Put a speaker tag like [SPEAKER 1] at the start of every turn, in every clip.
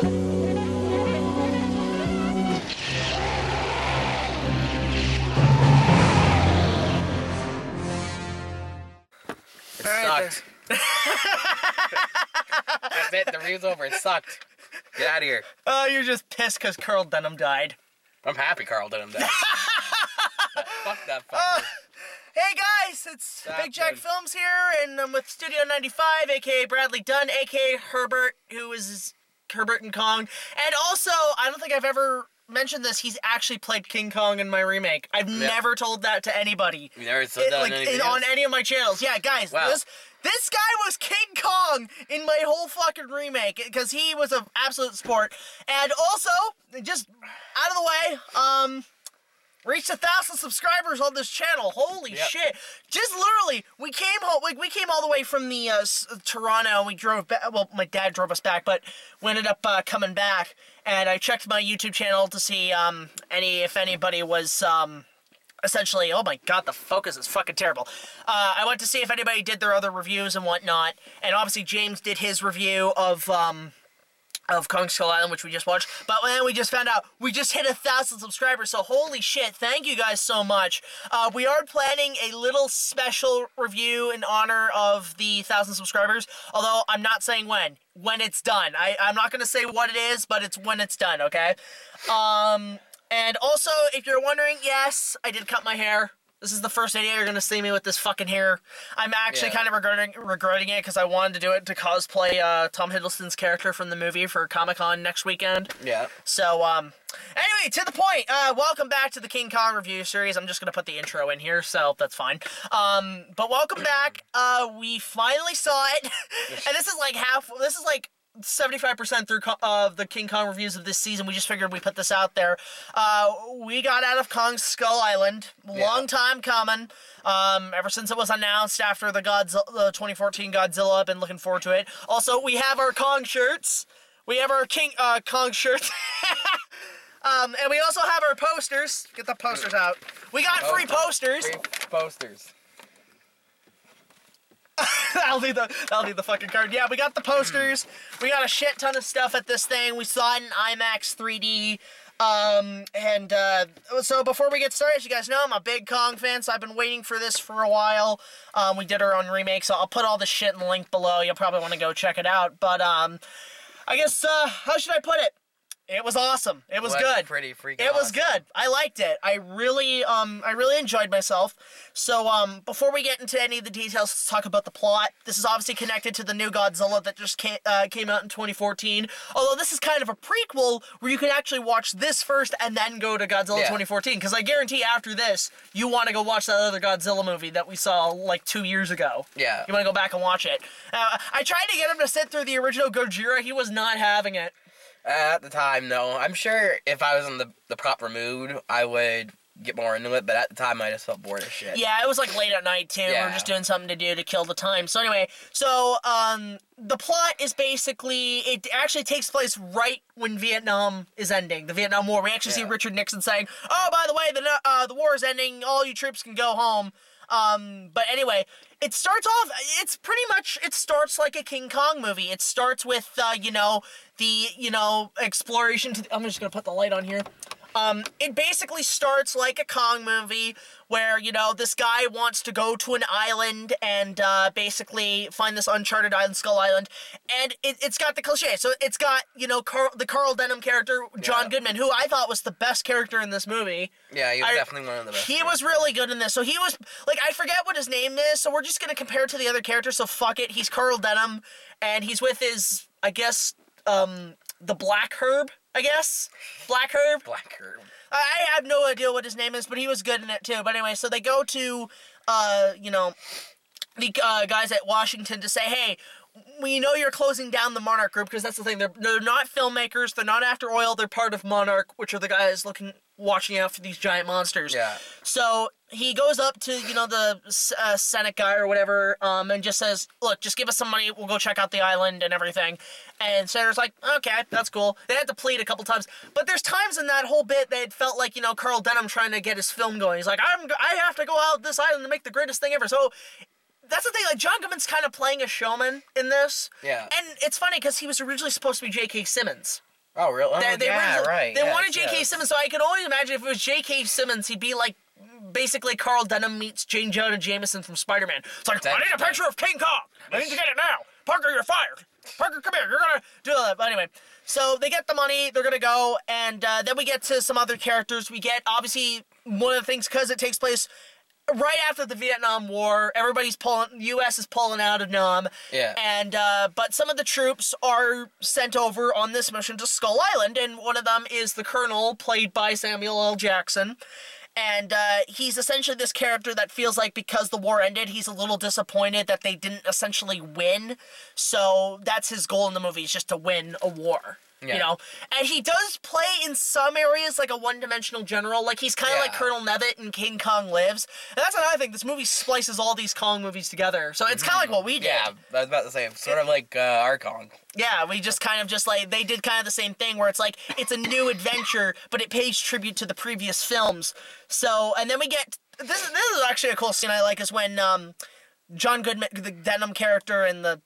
[SPEAKER 1] It sucked. That's it. The review's over. It sucked. Get out of here.
[SPEAKER 2] Oh, you're just pissed because Carl Denham died.
[SPEAKER 1] I'm happy Carl Denham died. Fuck that fucker.
[SPEAKER 2] Hey guys, it's BigJackFilms here, and I'm with Studio 95, aka Bradley Dunn, aka Herbert, who is Herbert and Kong. And also, I don't think I've ever mentioned this, he's actually played King Kong in my remake. I've never told that to anybody.
[SPEAKER 1] You never said that
[SPEAKER 2] on any of my channels. Yeah, guys,
[SPEAKER 1] wow.
[SPEAKER 2] This guy was King Kong in my whole fucking remake, because he was an absolute sport. And also, just out of the way, reached 1,000 subscribers on this channel. Holy shit. Just literally, we came home, we came all the way from the Toronto, and we drove back. Well, my dad drove us back, but we ended up coming back, and I checked my YouTube channel to see if anybody was essentially, oh my god, the focus is fucking terrible. I went to see if anybody did their other reviews and whatnot, and obviously James did his review of Kong Skull Island, which we just watched, but then we just found out we just hit 1,000 subscribers, so holy shit, thank you guys so much. We are planning a little special review in honor of the 1,000 subscribers, although I'm not saying when it's done. I'm not going to say what it is, but it's when it's done, okay? And also, if you're wondering, yes, I did cut my hair. This is the first video you're going to see me with this fucking hair. I'm actually kind of regretting it because I wanted to do it to cosplay Tom Hiddleston's character from the movie for Comic-Con next weekend. Yeah. So, anyway, to the point. Welcome back to the King Kong review series. I'm just going to put the intro in here, so that's fine. But welcome back. We finally saw it. And this is like 75% through the King Kong reviews of this season. We just figured we put this out there. We got out of Kong's Skull Island. Long time coming. Ever since it was announced after the 2014 Godzilla. I've been looking forward to it. Also, we have our Kong shirts. We have our Kong shirts. And we also have our posters. Get the posters out. We got free posters.
[SPEAKER 1] Free posters.
[SPEAKER 2] That'll be the fucking card. Yeah, we got the posters. We got a shit ton of stuff at this thing. We saw it in IMAX 3D. So before we get started, as you guys know, I'm a big Kong fan, so I've been waiting for this for a while. We did our own remake, so I'll put all the shit in the link below. You'll probably want to go check it out. But, I guess, how should I put it? It was awesome. It was good.
[SPEAKER 1] Pretty freaking
[SPEAKER 2] It was good. I liked it. I really enjoyed myself. So, before we get into any of the details, let's talk about the plot. This is obviously connected to the new Godzilla that just came out in 2014. Although this is kind of a prequel where you can actually watch this first and then go to Godzilla 2014. Because I guarantee after this, you want to go watch that other Godzilla movie that we saw like 2 years ago. Yeah. You want to go back and watch it. I tried to get him to sit through the original Gojira. He was not having it.
[SPEAKER 1] At the time, no. I'm sure if I was in the proper mood, I would get more into it, but at the time, I just felt bored as shit. Yeah,
[SPEAKER 2] it was like late at night, too. Yeah. We were just doing something to do to kill the time. So anyway, the plot is basically, it actually takes place right when Vietnam is ending, the Vietnam War. We actually see Richard Nixon saying, oh, by the way, the war is ending, all you troops can go home. But anyway, it starts off, it starts like a King Kong movie. It starts with, the exploration I'm just gonna put the light on here. It basically starts like a Kong movie where, this guy wants to go to an island and, basically find this uncharted island, Skull Island, and it's got the cliche. So it's got, the Carl Denham character, John Goodman, who I thought was the best character in this movie.
[SPEAKER 1] Yeah, he was definitely one of the best.
[SPEAKER 2] He was really good in this. So he was, I forget what his name is, so we're just gonna compare it to the other characters, so fuck it. He's Carl Denham, and he's with his, I guess, the Black Herb, I guess? Black Herb?
[SPEAKER 1] Black Herb.
[SPEAKER 2] I have no idea what his name is, but he was good in it too. But anyway, so they go to, the guys at Washington to say, hey, we know you're closing down the Monarch Group, because that's the thing. They're not filmmakers. They're not after oil. They're part of Monarch, which are the guys watching out for these giant monsters. Yeah. So he goes up to, the Senate guy or whatever, and just says, look, just give us some money. We'll go check out the island and everything. And Senator's like, okay, that's cool. They had to plead a couple times. But there's times in that whole bit that it felt like, Carl Denham trying to get his film going. He's like, I have to go out this island to make the greatest thing ever. So that's the thing, John Goodman's kind of playing a showman in this. Yeah. And it's funny, because he was originally supposed to be J.K. Simmons.
[SPEAKER 1] Oh, really? Oh, yeah, right.
[SPEAKER 2] They
[SPEAKER 1] yes,
[SPEAKER 2] wanted J.K.
[SPEAKER 1] yes.
[SPEAKER 2] Simmons, so I can only imagine if it was J.K. Simmons, he'd be like basically Carl Denham meets Jane Jonah Jameson from Spider-Man. It's like, I need a picture of King Kong. I need to get it now. Parker, you're fired. Parker, come here. You're gonna do that. But anyway, so they get the money. They're gonna go, and then we get to some other characters. We get obviously one of the things because it takes place right after the Vietnam War. Everybody's U.S. is pulling out of Nam.
[SPEAKER 1] Yeah.
[SPEAKER 2] And but some of the troops are sent over on this mission to Skull Island, and one of them is the Colonel, played by Samuel L. Jackson. And he's essentially this character that feels like because the war ended, he's a little disappointed that they didn't essentially win. So that's his goal in the movie, is just to win a war.
[SPEAKER 1] Yeah.
[SPEAKER 2] You know? And he does play in some areas like a one-dimensional general. Like, he's kind of like Colonel Nevitt in King Kong Lives. And that's another thing. This movie splices all these Kong movies together. So it's kind of like what we did.
[SPEAKER 1] Yeah, I was about to say, sort of like our Kong.
[SPEAKER 2] Yeah, we just kind of just like, they did kind of the same thing where it's like, it's a new adventure, but it pays tribute to the previous films. So, and then we get, this is actually a cool scene I like, is when John Goodman, the Denham character, and the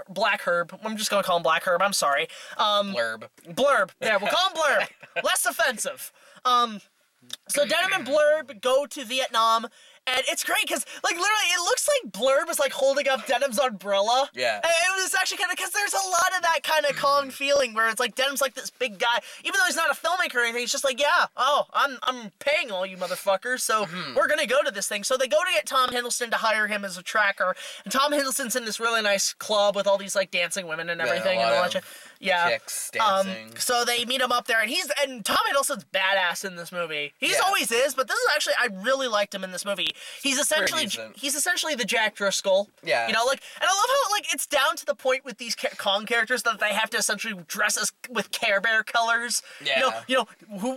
[SPEAKER 2] Black Herb, I'm just gonna call him Black Herb, I'm sorry.
[SPEAKER 1] Blurb.
[SPEAKER 2] Yeah, we'll call him Blurb. Less offensive. So Denham and Blurb go to Vietnam, and it's great because, like, literally, it looks like Blurb is, like, holding up Denham's umbrella.
[SPEAKER 1] Yeah.
[SPEAKER 2] And it was actually kind of, because there's a lot of that kind of Kong feeling where it's like Denham's like this big guy. Even though he's not a filmmaker or anything, he's just like, yeah, I'm paying all you motherfuckers, so we're gonna go to this thing. So they go to get Tom Hiddleston to hire him as a tracker, and Tom Hiddleston's in this really nice club with all these, like, dancing women and everything.
[SPEAKER 1] Yeah,
[SPEAKER 2] and all that shit. Yeah.
[SPEAKER 1] Chicks dancing.
[SPEAKER 2] So they meet him up there, and Tom Hiddleston's badass in this movie. He just always is, but this is actually, I really liked him in this movie. He's essentially the Jack Driscoll.
[SPEAKER 1] Yeah.
[SPEAKER 2] You know, like, and I love how, like, it's down to the point with these Kong characters that they have to essentially dress as with Care Bear colors.
[SPEAKER 1] Yeah.
[SPEAKER 2] You know,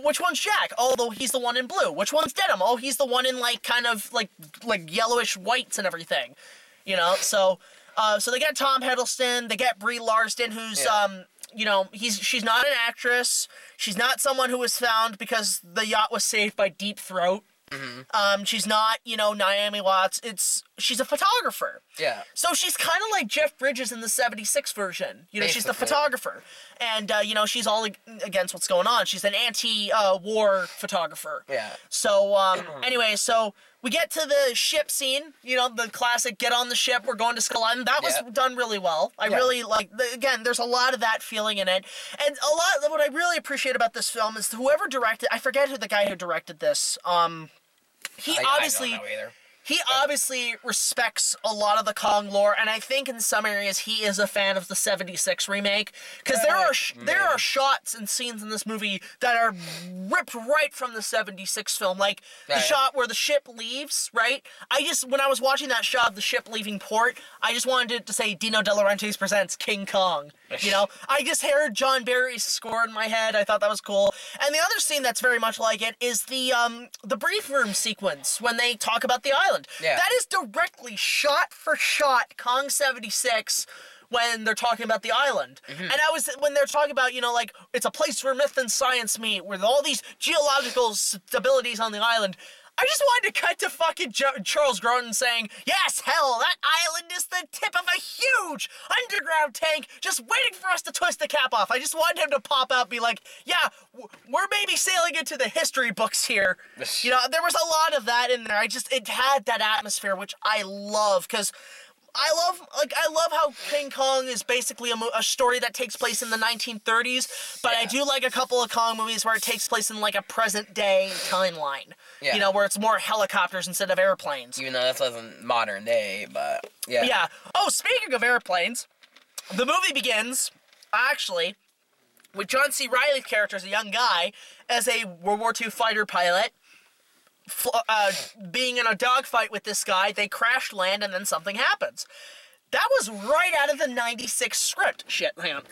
[SPEAKER 2] which one's Jack? Oh, he's the one in blue. Which one's Denham? Oh, he's the one in, like, kind of like yellowish whites and everything. You know, so they get Tom Hiddleston, they get Brie Larson, who's you know, she's not an actress. She's not someone who was found because the yacht was saved by Deep Throat. Mm-hmm. She's not, you know, Naomi Watts. She's a photographer. Yeah. So she's kind of like Jeff Bridges in the 76 version. You know, basically. She's the photographer. And, you know, she's all against what's going on. She's an anti-war photographer. Yeah. So, anyway, so we get to the ship scene, you know, the classic get on the ship, we're going to Skull Island. That was done really well. I really like, again, there's a lot of that feeling in it. And what I really appreciate about this film is whoever directed, I forget who the guy who directed this, he obviously...
[SPEAKER 1] I don't know either.
[SPEAKER 2] He obviously respects a lot of the Kong lore, and I think in some areas he is a fan of the 76 remake, because there are shots and scenes in this movie that are ripped right from the 76 film, like the shot where the ship leaves, right? When I was watching that shot of the ship leaving port, I just wanted it to say Dino De Laurentiis presents King Kong, you know? I just heard John Barry's score in my head, I thought that was cool. And the other scene that's very much like it is the brief room sequence, when they talk about the island. Yeah. That is directly shot for shot Kong 76 when they're talking about the island. Mm-hmm. And when they're talking about, you know, like, it's a place where myth and science meet, with all these geological stabilities on the island. I just wanted to cut to fucking Charles Grodin saying, yes, hell, that island is the tip of a huge underground tank just waiting for us to twist the cap off. I just wanted him to pop out and be like, yeah, we're maybe sailing into the history books here. You know, there was a lot of that in there. It had that atmosphere, which I love, because I love how King Kong is basically a story that takes place in the 1930s, but I do like a couple of Kong movies where it takes place in, like, a present-day timeline. Yeah. You know, where it's more helicopters instead of airplanes.
[SPEAKER 1] Even though that wasn't modern day, but yeah.
[SPEAKER 2] Yeah. Oh, speaking of airplanes, the movie begins, actually, with John C. Reilly's character as a young guy, as a World War II fighter pilot, being in a dogfight with this guy. They crash land, and then something happens. That was right out of the 96 script. Shit, hang on.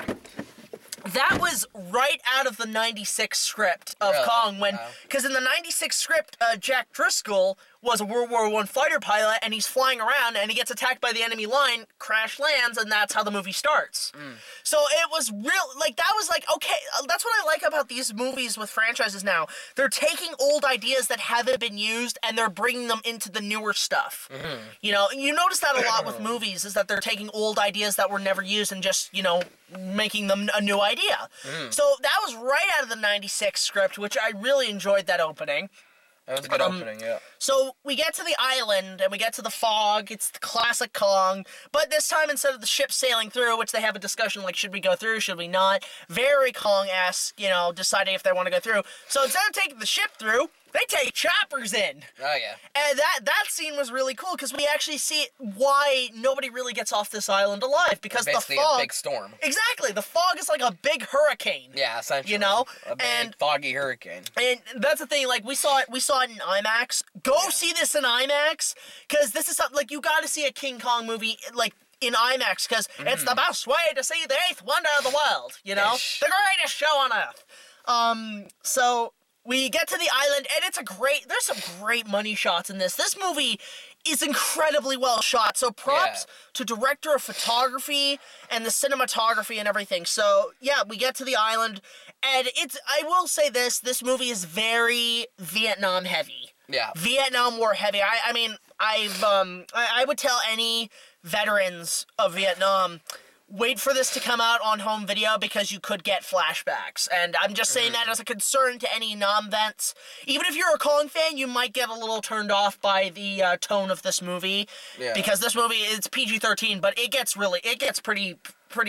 [SPEAKER 2] That was right out of the 96 script of Kong, because in the 96 script, Jack Driscoll was a World War I fighter pilot, and he's flying around, and he gets attacked by the enemy line, crash lands, and that's how the movie starts. So it was that was like, okay, that's what I like about these movies with franchises now. They're taking old ideas that haven't been used, and they're bringing them into the newer stuff. You know, you notice that a lot with movies, is that they're taking old ideas that were never used and just, you know, making them a new idea. So that was right out of the 96 script, which I really enjoyed that opening.
[SPEAKER 1] That was a good opening, yeah.
[SPEAKER 2] So we get to the island, and we get to the fog. It's the classic Kong. But this time, instead of the ship sailing through, which they have a discussion like, should we go through, should we not? Very Kong-esque, you know, deciding if they want to go through. So instead of taking the ship through, they take choppers in.
[SPEAKER 1] Oh, yeah.
[SPEAKER 2] And that scene was really cool, because we actually see why nobody really gets off this island alive, because the fog...
[SPEAKER 1] a big storm.
[SPEAKER 2] Exactly. The fog is like a big hurricane.
[SPEAKER 1] Yeah, essentially.
[SPEAKER 2] You know?
[SPEAKER 1] A big, foggy hurricane.
[SPEAKER 2] And that's the thing, like, we saw it in IMAX. Go see this in IMAX, because this is something, like, you gotta see a King Kong movie, like, in IMAX, because it's the best way to see the 8th wonder of the world, you know? The greatest show on earth. So... we get to the island, and there's some great money shots in this. This movie is incredibly well shot, so props to director of photography and the cinematography and everything. So, yeah, we get to the island, and I will say this movie is very Vietnam heavy.
[SPEAKER 1] Yeah.
[SPEAKER 2] Vietnam War heavy. I mean, I would tell any veterans of Vietnam, wait for this to come out on home video, because you could get flashbacks. And I'm just saying that as a concern to any non-vets. Even if you're a Kong fan, you might get a little turned off by the tone of this movie. Yeah. Because this movie, it's PG-13, but it gets pretty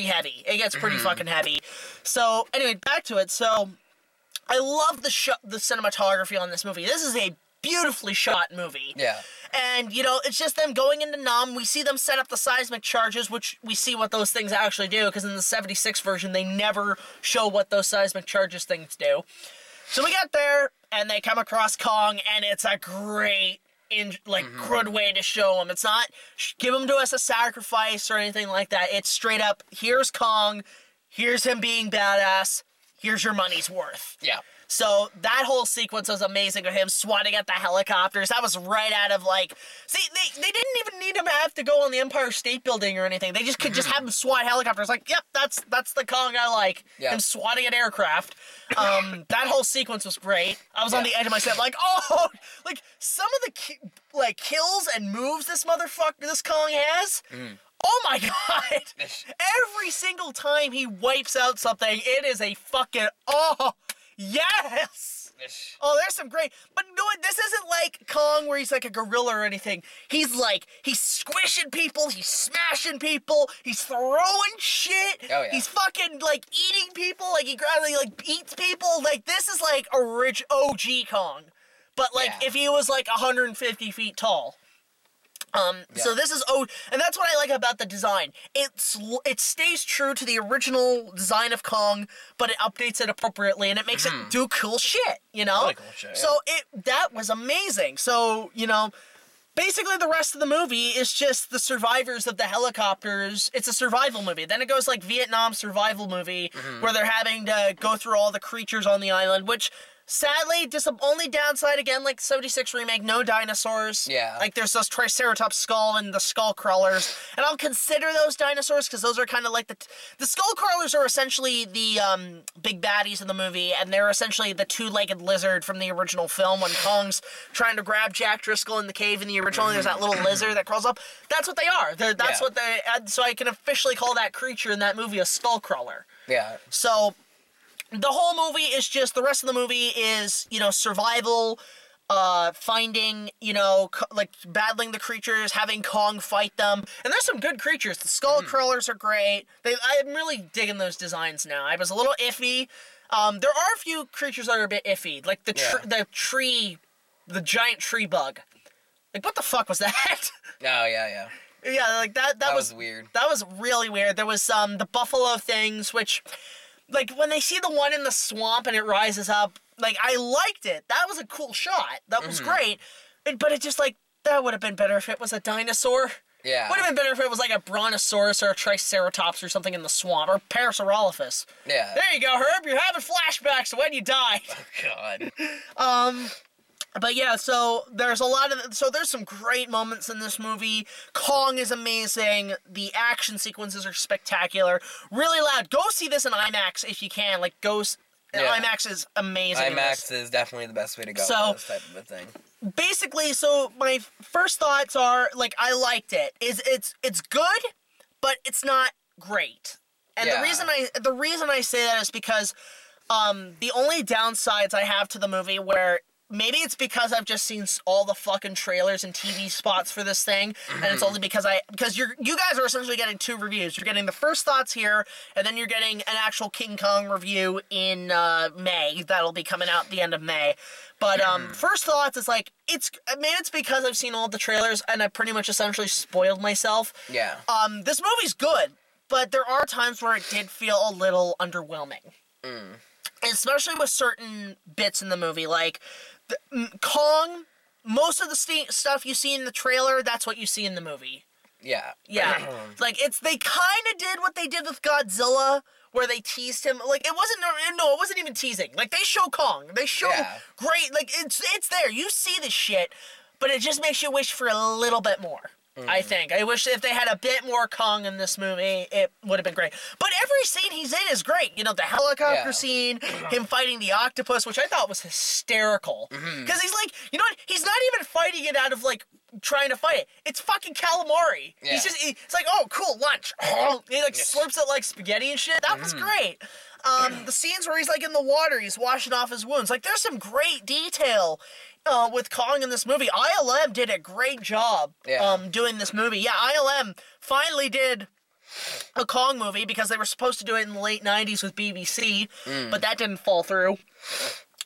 [SPEAKER 2] heavy. It gets pretty fucking heavy. So, anyway, back to it. So, I love the cinematography on this movie. This is a beautifully shot movie.
[SPEAKER 1] Yeah.
[SPEAKER 2] And, you know, it's just them going into Nam. We see them set up the seismic charges, which we see what those things actually do, because in the 76 version, they never show what those seismic charges things do. So we get there, and they come across Kong, and it's a great, good way to show him. It's not give him to us a sacrifice or anything like that. It's straight up, here's Kong, here's him being badass, here's your money's worth.
[SPEAKER 1] Yeah.
[SPEAKER 2] So that whole sequence was amazing of him swatting at the helicopters. That was right out of, like... See, they didn't even need him to have to go on the Empire State Building or anything. They just could just have him swat helicopters. Like, yep, that's the Kong I like. Yeah. Him swatting at aircraft. That whole sequence was great. I was on the edge of my seat like, oh! Like, some of the, kills and moves this Kong has... Oh my god! Every single time he wipes out something, it is a fucking... Oh! Yes! Oh, there's some great... But no, this isn't like Kong where he's like a gorilla or anything. He's squishing people, he's smashing people, he's throwing shit.
[SPEAKER 1] Oh, yeah.
[SPEAKER 2] He's fucking, eating people, he eats people. This is, OG Kong. But, if he was, 150 feet tall. So this is and that's what I like about the design. It stays true to the original design of Kong, but it updates it appropriately, and it makes it do cool shit, you know?
[SPEAKER 1] Really cool shit, yeah.
[SPEAKER 2] So that was amazing. So, you know, basically the rest of the movie is just the survivors of the helicopters. It's a survival movie. Then it goes Vietnam survival movie, where they're having to go through all the creatures on the island, which... Sadly, only downside again, 76 remake, no dinosaurs.
[SPEAKER 1] Yeah.
[SPEAKER 2] There's those Triceratops skull and the skull crawlers. And I'll consider those dinosaurs, because those are kind of the skull crawlers are essentially the big baddies in the movie, and they're essentially the two-legged lizard from the original film when Kong's trying to grab Jack Driscoll in the cave in the original, and there's that little lizard that crawls up. That's what they are. That's what they... So I can officially call that creature in that movie a skull crawler.
[SPEAKER 1] Yeah.
[SPEAKER 2] So... the whole movie is just, the rest of the movie is, you know, survival, finding, you know, battling the creatures, having Kong fight them. And there's some good creatures. The skull crawlers are great. I'm really digging those designs now. I was a little iffy. There are a few creatures that are a bit iffy. The giant tree bug. What the fuck was that?
[SPEAKER 1] Oh, yeah.
[SPEAKER 2] Yeah, that was
[SPEAKER 1] weird.
[SPEAKER 2] That was really weird. There was, the buffalo things, which... when they see the one in the swamp and it rises up, I liked it. That was a cool shot. That was great. But it just, that would have been better if it was a dinosaur.
[SPEAKER 1] Yeah.
[SPEAKER 2] Would have been better if it was, a brontosaurus or a triceratops or something in the swamp. Or Parasaurolophus.
[SPEAKER 1] Yeah.
[SPEAKER 2] There you go, Herb. You're having flashbacks to when you died.
[SPEAKER 1] Oh, God.
[SPEAKER 2] But yeah, so there's some great moments in this movie. Kong is amazing. The action sequences are spectacular. Really loud. Go see this in IMAX if you can. Like, IMAX is amazing.
[SPEAKER 1] IMAX is definitely the best way to go for this type of a thing.
[SPEAKER 2] Basically, so my first thoughts are, like, I liked it. It's good, but it's not great. And the reason I say that is because the only downsides I have to the movie, where maybe it's because I've just seen all the fucking trailers and TV spots for this thing, and it's only because you guys are essentially getting two reviews. You're getting the first thoughts here, and then you're getting an actual King Kong review in May. That'll be coming out at the end of May. But first thoughts is like, maybe it's because I've seen all the trailers and I pretty much essentially spoiled myself.
[SPEAKER 1] Yeah.
[SPEAKER 2] This movie's good, but there are times where it did feel a little underwhelming. Especially with certain bits in the movie, like Kong. Most of the stuff you see in the trailer, that's what you see in the movie.
[SPEAKER 1] Yeah.
[SPEAKER 2] Yeah. Like, they kind of did what they did with Godzilla, where they teased him. Like, it wasn't even teasing. Like, they show Kong. They show great, like, it's there. You see the shit, but it just makes you wish for a little bit more. I think. I wish if they had a bit more Kong in this movie, it would have been great. But every scene he's in is great. You know, the helicopter scene, him fighting the octopus, which I thought was hysterical. Because he's like, you know what? He's not even fighting it out of, like, trying to fight it. It's fucking calamari. Yeah. It's like, oh, cool, lunch. He, like, slurps it like spaghetti and shit. That was great. The scenes where he's, like, in the water, he's washing off his wounds. Like, there's some great detail with Kong in this movie. ILM did a great job doing this movie. Yeah, ILM finally did a Kong movie because they were supposed to do it in the late 90s with BBC, but that didn't fall through.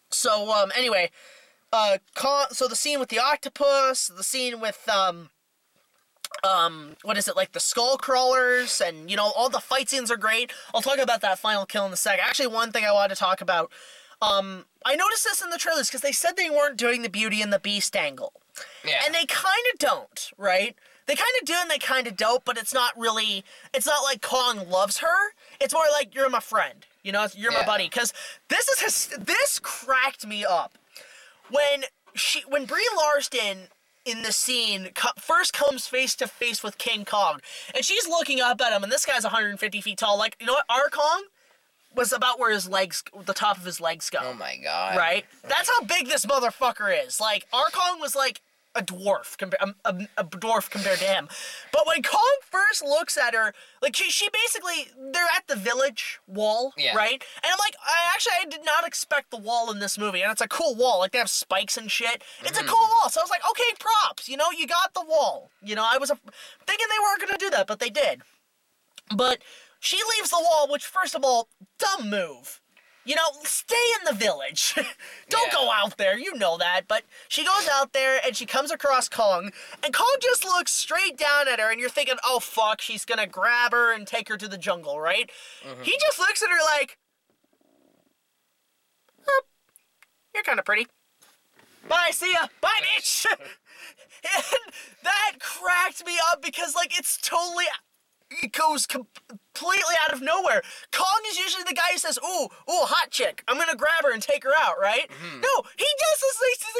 [SPEAKER 2] So, anyway, so the scene with the octopus, the scene with, what is it, like the skull crawlers, and, you know, all the fight scenes are great. I'll talk about that final kill in a sec. Actually, one thing I wanted to talk about, I noticed this in the trailers because they said they weren't doing the Beauty and the Beast angle. Yeah. And they kind of don't, right? They kind of do and they kind of don't, but it's not like Kong loves her. It's more like, you're my friend, you know, you're my buddy. Because this cracked me up. When Brie Larson in the scene first comes face to face with King Kong, and she's looking up at him, and this guy's 150 feet tall. Like, you know what, our Kong was about where the top of his legs go.
[SPEAKER 1] Oh my god.
[SPEAKER 2] Right? That's how big this motherfucker is. Like, our Kong was like a dwarf, a dwarf compared to him. But when Kong first looks at her, like, she basically, they're at the village wall, right? And I'm like, I did not expect the wall in this movie, and it's a cool wall. Like, they have spikes and shit. It's a cool wall. So I was like, okay, props, you know, you got the wall. You know, I was thinking they weren't going to do that, but they did. But she leaves the wall, which, first of all, dumb move. You know, stay in the village. Don't go out there, you know that. But she goes out there, and she comes across Kong, and Kong just looks straight down at her, and you're thinking, oh, fuck, she's gonna grab her and take her to the jungle, right? He just looks at her like, oh, you're kind of pretty. Bye, see ya. Bye, bitch. And that cracked me up because, like, it goes completely out of nowhere. Kong is usually the guy who says, ooh, hot chick, I'm gonna grab her and take her out, right? No, he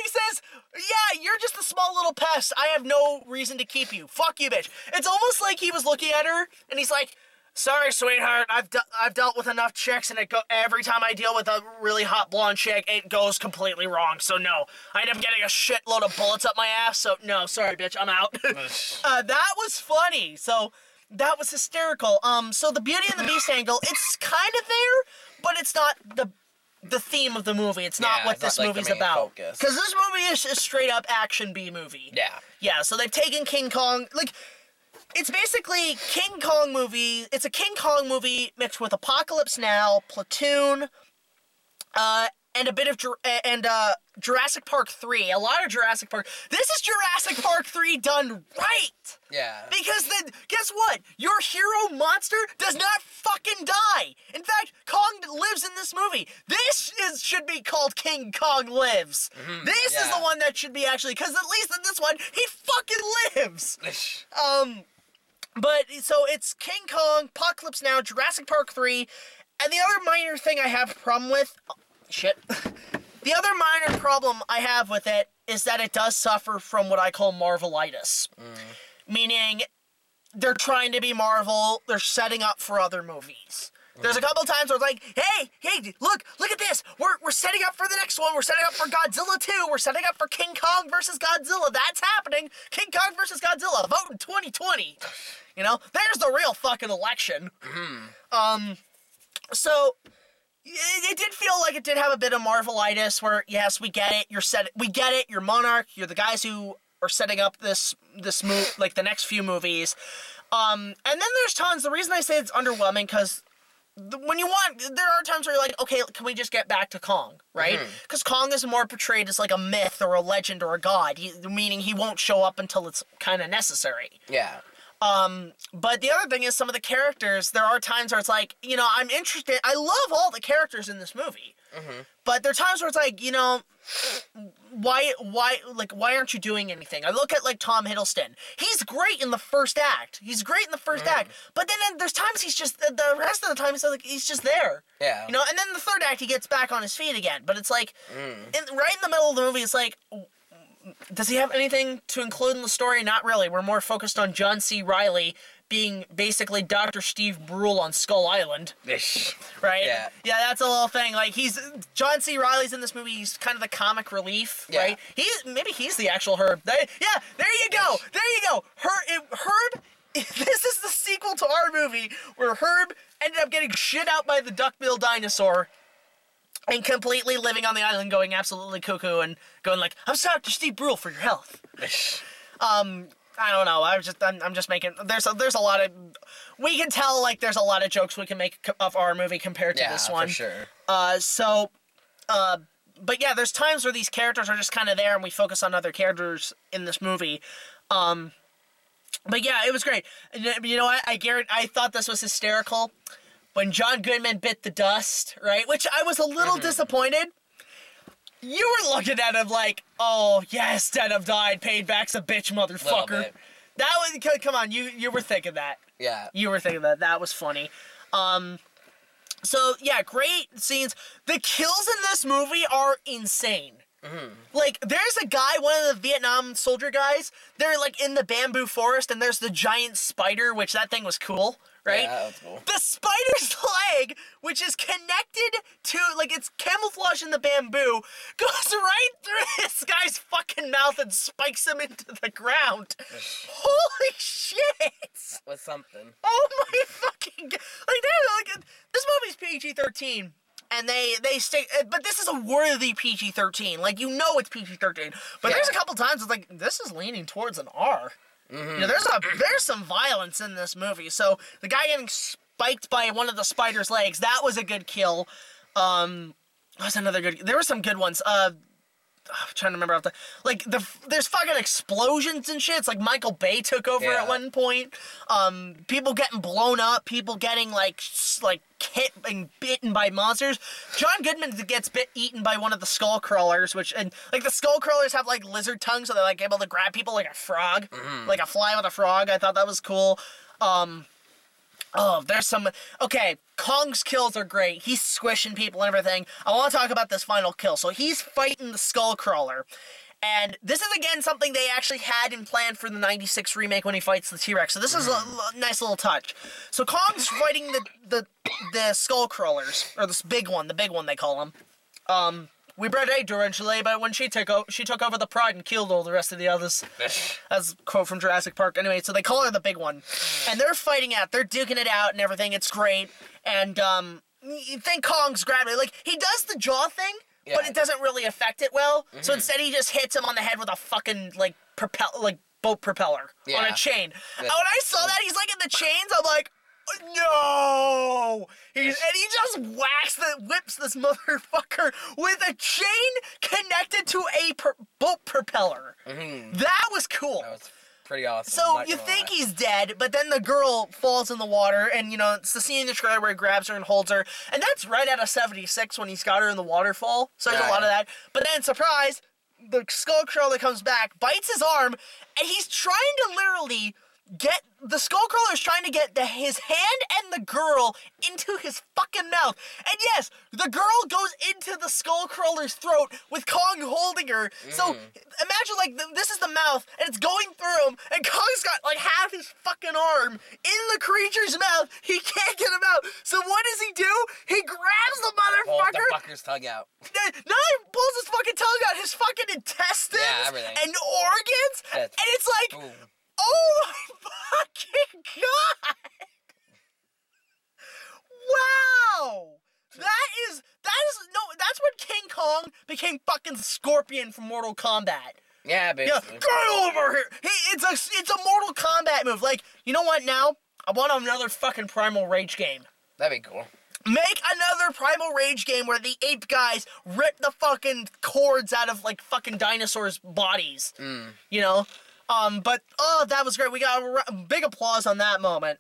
[SPEAKER 2] says, yeah, you're just a small little pest. I have no reason to keep you. Fuck you, bitch. It's almost like he was looking at her, and he's like, sorry, sweetheart, I've dealt with enough chicks, and every time I deal with a really hot blonde chick, it goes completely wrong, so no. I end up getting a shitload of bullets up my ass, so no, sorry, bitch, I'm out. That was funny, so that was hysterical. So the Beauty and the Beast angle, it's kind of there, but it's not the theme of the movie. It's not what this movie's about. Because this movie is a straight up action B movie. Yeah. Yeah, so they've taken King Kong, like, it's basically King Kong movie. It's a King Kong movie mixed with Apocalypse Now, Platoon, and a bit of Jurassic Park 3. A lot of Jurassic Park. This is Jurassic Park 3 done right. Yeah. Because then, guess what? Your hero monster does not fucking die. In fact, Kong lives in this movie. This should be called King Kong Lives. This is the one that should be actually, because at least in this one, he fucking lives. But, so it's King Kong, Apocalypse Now, Jurassic Park 3, and the other minor thing I have a problem with... The other minor problem I have with it is that it does suffer from what I call Marvelitis. Meaning, they're trying to be Marvel, they're setting up for other movies. There's a couple times where it's like, hey, look at this. We're setting up for the next one. We're setting up for Godzilla 2. We're setting up for King Kong versus Godzilla. That's happening. King Kong versus Godzilla. Vote in 2020. You know, there's the real fucking election. So it did feel like it did have a bit of Marvelitis, where yes, we get it. We get it. You're Monarch. You're the guys who are setting up this move, like the next few movies. And then there's tons. The reason I say it's underwhelming because there are times where you're like, okay, can we just get back to Kong, right? Because Kong is more portrayed as like a myth or a legend or a god, meaning he won't show up until it's kind of necessary.
[SPEAKER 1] Yeah.
[SPEAKER 2] But the other thing is some of the characters, there are times where it's like, you know, I'm interested, I love all the characters in this movie. But there are times where it's like, you know, why aren't you doing anything? I look at like Tom Hiddleston. He's great in the first act. But then there's times he's just, the rest of the time he's just there.
[SPEAKER 1] Yeah.
[SPEAKER 2] You know, and then the third act he gets back on his feet again. But it's like, right in the middle of the movie, it's like, does he have anything to include in the story? Not really. We're more focused on John C. Reilly being basically Dr. Steve Brule on Skull Island. Right?
[SPEAKER 1] Yeah.
[SPEAKER 2] Yeah, that's a little thing. Like, John C. Reilly's in this movie. He's kind of the comic relief, right? Maybe he's the actual Herb. There you go. Herb, this is the sequel to our movie where Herb ended up getting shit out by the duckbill dinosaur and completely living on the island, going absolutely cuckoo and going like, I'm sorry to Steve Brule for your health. I don't know. I'm just making. There's a lot of. We can tell like there's a lot of jokes we can make of our movie compared to this one.
[SPEAKER 1] Yeah, for
[SPEAKER 2] sure. But yeah, there's times where these characters are just kind of there, and we focus on other characters in this movie. But yeah, it was great. And, you know what? I thought this was hysterical when John Goodman bit the dust, right? Which I was a little disappointed. You were looking at him like, oh, yes, Denim died, paid back's a bitch, motherfucker. That was, come on, you were thinking that.
[SPEAKER 1] Yeah.
[SPEAKER 2] You were thinking that. That was funny. So, yeah, great scenes. The kills in this movie are insane. Like, there's a guy, one of the Vietnam soldier guys, they're, like, in the bamboo forest, and there's the giant spider, which that thing was cool. Right?
[SPEAKER 1] Yeah, that's cool.
[SPEAKER 2] The spider's leg, which is connected to, like, it's camouflage in the bamboo, goes right through this guy's fucking mouth and spikes him into the ground. Holy shit!
[SPEAKER 1] With something.
[SPEAKER 2] Oh my fucking god. Like, this movie's PG-13. And they stay, but this is a worthy PG-13. Like, you know it's PG-13. But there's a couple times it's like, this is leaning towards an R. You know, there's some violence in this movie. So the guy getting spiked by one of the spider's legs, that was a good kill. What's another good? There were some good ones. I'm trying to remember there's fucking explosions and shit. It's like Michael Bay took over at one point. People getting blown up, people getting like hit and bitten by monsters. John Goodman gets eaten by one of the skull crawlers, and the skull crawlers have like lizard tongues, so they're like able to grab people like a frog, like a fly with a frog. I thought that was cool. There's some. Okay, Kong's kills are great. He's squishing people and everything. I want to talk about this final kill. So he's fighting the skull crawler. And this is, again, something they actually had in plan for the 96 remake when he fights the T-Rex. So this is a nice little touch. So Kong's fighting the skull crawlers, or this big one, the big one they call him. We bred A eventually, but when she took over the pride and killed all the rest of the others. That's a quote from Jurassic Park. Anyway, so they call her the big one. And they're fighting out. They're duking it out and everything. It's great. And you think Kong's grabbing it. Like, he does the jaw thing, but it doesn't really affect it well. So instead he just hits him on the head with a fucking, boat propeller on a chain. And when I saw that, he's, like, in the chains, I'm like, no! And he just whips this motherfucker with a chain connected to a boat propeller. That was cool.
[SPEAKER 1] That was pretty awesome.
[SPEAKER 2] So you think he's dead, but then the girl falls in the water, and, you know, it's the scene in the trailer where he grabs her and holds her, and that's right out of 76 when he's got her in the waterfall. So there's a lot of that. But then, surprise, the skull crawler comes back, bites his arm, and he's trying to literally the Skullcrawler is trying to get his hand and the girl into his fucking mouth. And yes, the girl goes into the Skullcrawler's throat with Kong holding her. So imagine like this is the mouth and it's going through him, and Kong's got like half his fucking arm in the creature's mouth. He can't get him out. So what does he do? He grabs the motherfucker.
[SPEAKER 1] Pull the fucker's tongue out.
[SPEAKER 2] No, he pulls his fucking tongue out, his fucking intestines and organs. And it's like, boom. Oh my fucking god! Wow! That's when King Kong became fucking Scorpion from Mortal Kombat.
[SPEAKER 1] Yeah, basically.
[SPEAKER 2] Yeah, get over here! It's a Mortal Kombat move. Like, you know what now? I want another fucking Primal Rage game.
[SPEAKER 1] That'd be cool.
[SPEAKER 2] Make another Primal Rage game where the ape guys rip the fucking cords out of, like, fucking dinosaurs' bodies. You know? But, that was great. We got a big applause on that moment.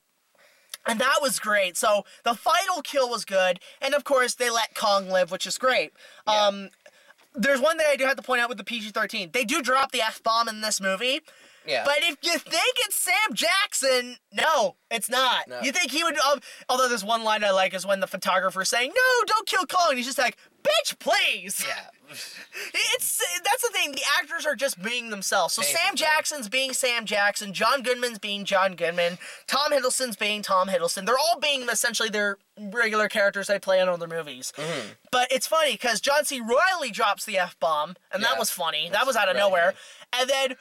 [SPEAKER 2] And that was great. So, the final kill was good. And, of course, they let Kong live, which is great.
[SPEAKER 1] Yeah.
[SPEAKER 2] There's one thing I do have to point out with the PG-13. They do drop the F-bomb in this movie.
[SPEAKER 1] Yeah.
[SPEAKER 2] But if you think it's Sam Jackson, no, it's not.
[SPEAKER 1] No.
[SPEAKER 2] You think he would, although there's one line I like is when the photographer's saying, no, don't kill Kong. And he's just like, bitch, please.
[SPEAKER 1] Yeah.
[SPEAKER 2] That's the thing. The actors are just being themselves. So
[SPEAKER 1] Basically.
[SPEAKER 2] Sam Jackson's being Sam Jackson. John Goodman's being John Goodman. Tom Hiddleston's being Tom Hiddleston. They're all being essentially their regular characters they play in other movies. But it's funny because John C. Reilly drops the F-bomb, and that was funny. That was out of nowhere. Funny. And then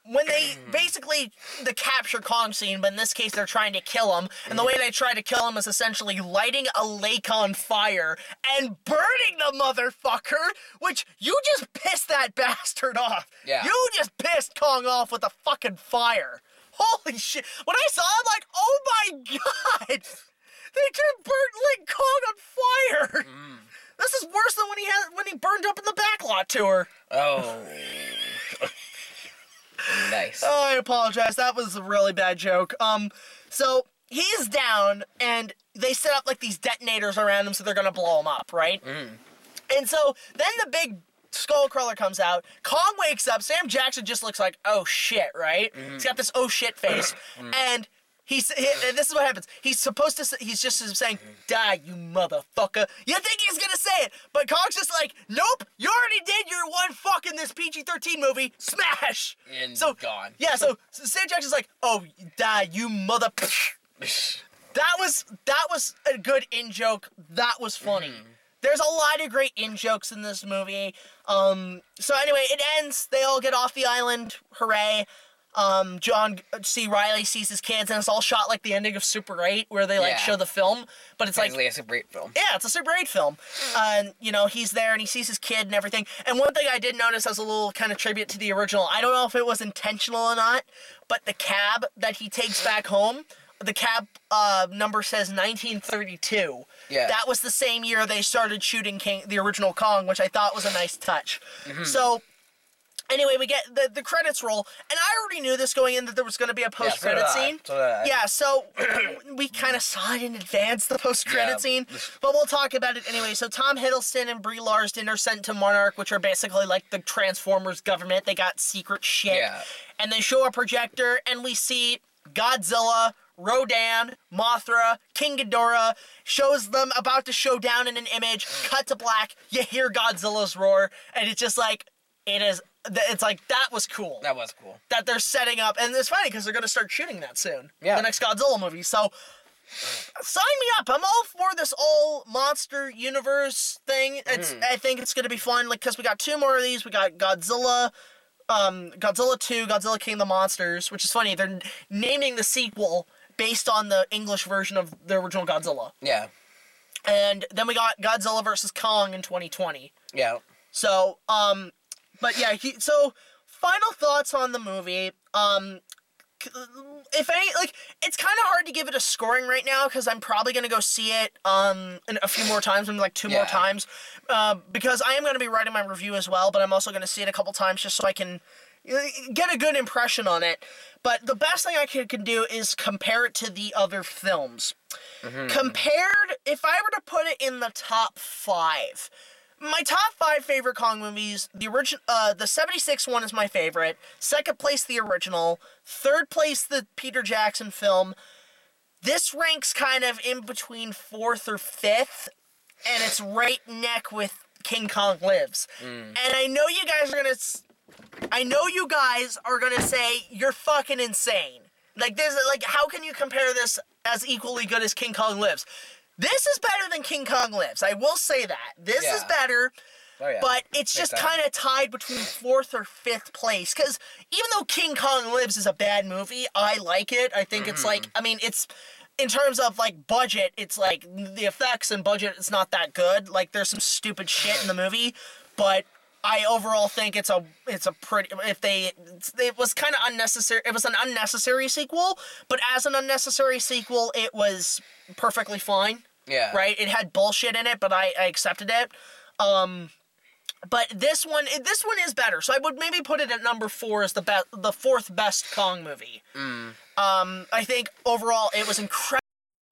[SPEAKER 2] when they basically the capture Kong scene, but in this case they're trying to kill him, and the way they try to kill him is essentially lighting a lake on fire and burning the motherfucker, which you just pissed that bastard off. Yeah. You just pissed Kong off with a fucking fire. Holy shit. When I saw it, I'm like, oh my god! They just lit Kong on fire! This is worse than when he burned up in the backlot tour.
[SPEAKER 1] Oh. Nice.
[SPEAKER 2] Oh, I apologize. That was a really bad joke. So he's down, and they set up like these detonators around him, so they're gonna blow him up, right? And so then the big Skullcrawler comes out. Kong wakes up. Sam Jackson just looks like, oh shit, right? He's got this oh shit face, and and this is what happens. He's just saying, die, you motherfucker. You think he's gonna say it, but Kong's just like, nope, you already did your one fuck in this PG-13 movie, smash!
[SPEAKER 1] And
[SPEAKER 2] so,
[SPEAKER 1] gone.
[SPEAKER 2] Yeah, so Sam Jackson's like, oh, die, you mother... That was a good in-joke. That was funny. There's a lot of great in-jokes in this movie. So anyway, it ends. They all get off the island. Hooray. John C. Reilly sees his kids, and it's all shot like the ending of Super 8, where they show the film, but it's like
[SPEAKER 1] a Super 8 film.
[SPEAKER 2] Yeah, it's a Super 8 film. And you know, he's there and he sees his kid and everything. And one thing I did notice as a little kind of tribute to the original, I don't know if it was intentional or not, but the cab that he takes back home, the cab number says 1932. Yeah. That was the same year they started shooting the original Kong, which I thought was a nice touch. So anyway, we get the credits roll, and I already knew this going in that there was going to be a post-credit scene. Yeah, so we kind of saw it in advance, the post-credit scene, but we'll talk about it anyway. So Tom Hiddleston and Brie Larson are sent to Monarch, which are basically like the Transformers government. They got secret shit, and they show a projector, and we see Godzilla, Rodan, Mothra, King Ghidorah, shows them about to show down in an image, cut to black, you hear Godzilla's roar, and it's just like, it's like, that was cool.
[SPEAKER 1] That was cool.
[SPEAKER 2] That they're setting up, and it's funny because they're going to start shooting that soon. Yeah. The next Godzilla movie. So, sign me up. I'm all for this all monster universe thing. I think it's going to be fun, like, because we got two more of these. We got Godzilla, Godzilla 2, Godzilla King of the Monsters, which is funny. They're naming the sequel based on the English version of the original Godzilla. Yeah. And then we got Godzilla vs. Kong in 2020. Yeah. So, but yeah, so final thoughts on the movie. If any, like, it's kind of hard to give it a scoring right now because I'm probably going to go see it a few more times, maybe like two more times, because I am going to be writing my review as well, but I'm also going to see it a couple times just so I can get a good impression on it. But the best thing I can do is compare it to the other films. Compared, if I were to put it in the top 5, My top 5 favorite Kong movies, the 76 one is my favorite. Second place, the original. Third place, the Peter Jackson film. This ranks kind of in between 4th or 5th, and it's right neck with King Kong Lives. And I know you guys are gonna say you're fucking insane. Like this, like how can you compare this as equally good as King Kong Lives? This is better than King Kong Lives. I will say that. This is better.
[SPEAKER 1] Oh, yeah.
[SPEAKER 2] But it's just kind of tied between 4th or 5th place. Because even though King Kong Lives is a bad movie, I like it. I think it's like, I mean, it's, in terms of like budget, it's like the effects and budget, it's not that good. Like there's some stupid shit in the movie. But I overall think it's a pretty, it was kind of unnecessary. It was an unnecessary sequel. But as an unnecessary sequel, it was perfectly fine.
[SPEAKER 1] Yeah.
[SPEAKER 2] Right? It had bullshit in it, but I accepted it. But this one is better. So I would maybe put it at number 4 as the 4th best Kong movie. I think overall it was incredible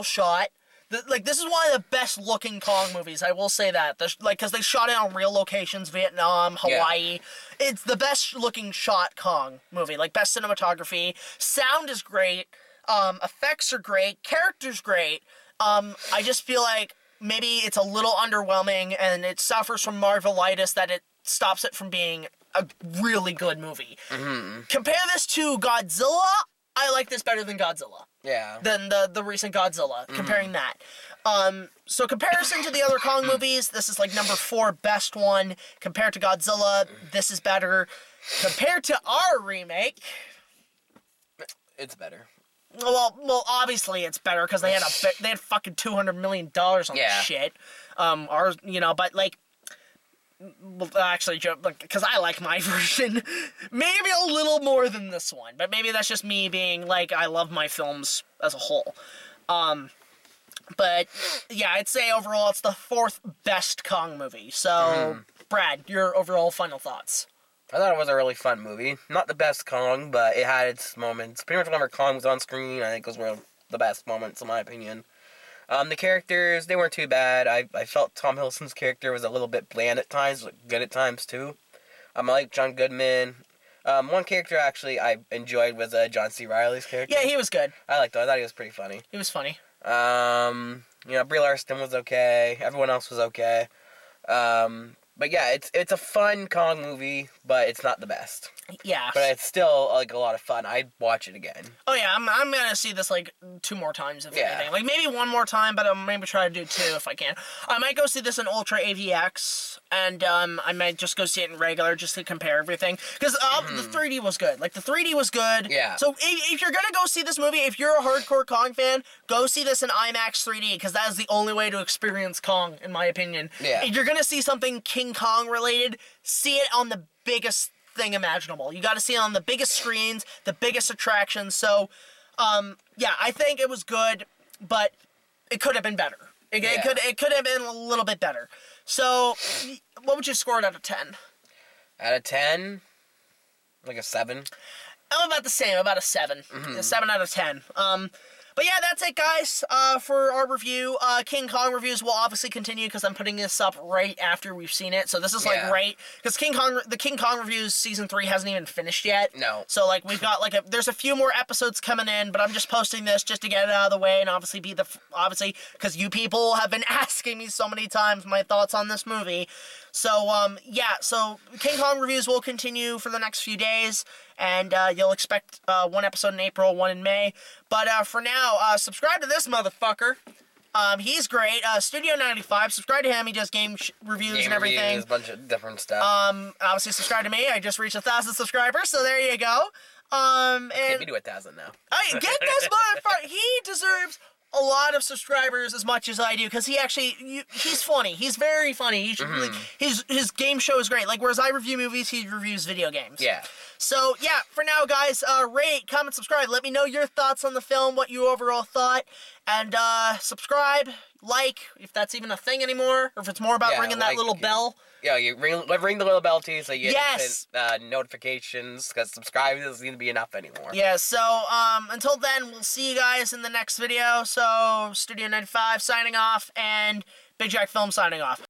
[SPEAKER 2] shot. This is one of the best looking Kong movies. I will say that. Because they shot it on real locations, Vietnam, Hawaii. Yeah. It's the best looking shot Kong movie. Like best cinematography. Sound is great. Effects are great. Characters great. I just feel like maybe it's a little underwhelming and it suffers from Marvelitis that it stops it from being a really good movie. Compare this to Godzilla. I like this better than Godzilla.
[SPEAKER 1] Yeah.
[SPEAKER 2] Than the recent Godzilla. Comparing that. So comparison to the other Kong movies, this is like number 4 best one. Compared to Godzilla, this is better. Compared to our remake,
[SPEAKER 1] it's better.
[SPEAKER 2] Well, obviously it's better because they had fucking $200 million on this shit. Ours, but like, well, actually, because I like my version, maybe a little more than this one, but maybe that's just me being like I love my films as a whole. But yeah, I'd say overall it's the 4th best Kong movie. So, Brad, your overall final thoughts.
[SPEAKER 1] I thought it was a really fun movie. Not the best Kong, but it had its moments. Pretty much whenever Kong was on screen, I think those were the best moments, in my opinion. The characters, they weren't too bad. I felt Tom Hiddleston's character was a little bit bland at times, but good at times, too. I like John Goodman. One character, actually, I enjoyed was John C. Reilly's character.
[SPEAKER 2] Yeah, he was good.
[SPEAKER 1] I liked him. I thought he was pretty funny.
[SPEAKER 2] He was funny.
[SPEAKER 1] Brie Larson was okay. Everyone else was okay. But yeah, it's a fun Kong movie, but it's not the best.
[SPEAKER 2] Yeah.
[SPEAKER 1] But it's still like a lot of fun. I'd watch it again.
[SPEAKER 2] Oh yeah, I'm gonna see this like 2 more times if anything. Like maybe 1 more time, but I'll maybe try to do 2 if I can. I might go see this in Ultra AVX, and I might just go see it in regular just to compare everything. Because the 3D was good. Like the 3D was good. Yeah. So if you're gonna go see this movie, if you're a hardcore Kong fan, go see this in IMAX 3D because that is the only way to experience Kong, in my opinion. Yeah. If you're gonna see something King Kong related, see it on the biggest thing imaginable. You got to see it on the biggest screens, the biggest attractions. So, yeah, I think it was good, but it could have been better. It could have been a little bit better. So, what would you score it out of 10?
[SPEAKER 1] Out of 10, like a 7.
[SPEAKER 2] I'm about the same, about a 7. A 7 out of 10. But yeah, that's it, guys, for our review. King Kong reviews will obviously continue because I'm putting this up right after we've seen it. So this is like right, because the King Kong reviews season 3 hasn't even finished yet. No. So like we've got like there's a few more episodes coming in, but I'm just posting this just to get it out of the way and obviously because you people have been asking me so many times my thoughts on this movie. So yeah, so King Kong reviews will continue for the next few days. And you'll expect 1 episode in April, 1 in May. But for now, subscribe to this motherfucker. He's great. Studio 95. Subscribe to him. He does game reviews and everything.
[SPEAKER 1] Reviews, a bunch of different stuff.
[SPEAKER 2] Obviously, subscribe to me. I just reached 1,000 subscribers, so there you go.
[SPEAKER 1] Get me to 1,000 now.
[SPEAKER 2] Get this motherfucker. He deserves a lot of subscribers as much as I do because he's funny. He's very funny. His game show is great. Like whereas I review movies, he reviews video games. Yeah. So yeah, for now, guys, rate, comment, subscribe. Let me know your thoughts on the film, what you overall thought, and subscribe, like if that's even a thing anymore, or if it's more about ringing that little bell. Yeah, you ring the little bell too, so you get notifications, because subscribe doesn't seem to be enough anymore. Yeah, so until then, we'll see you guys in the next video. So Studio 95 signing off, and BigJackFilms signing off.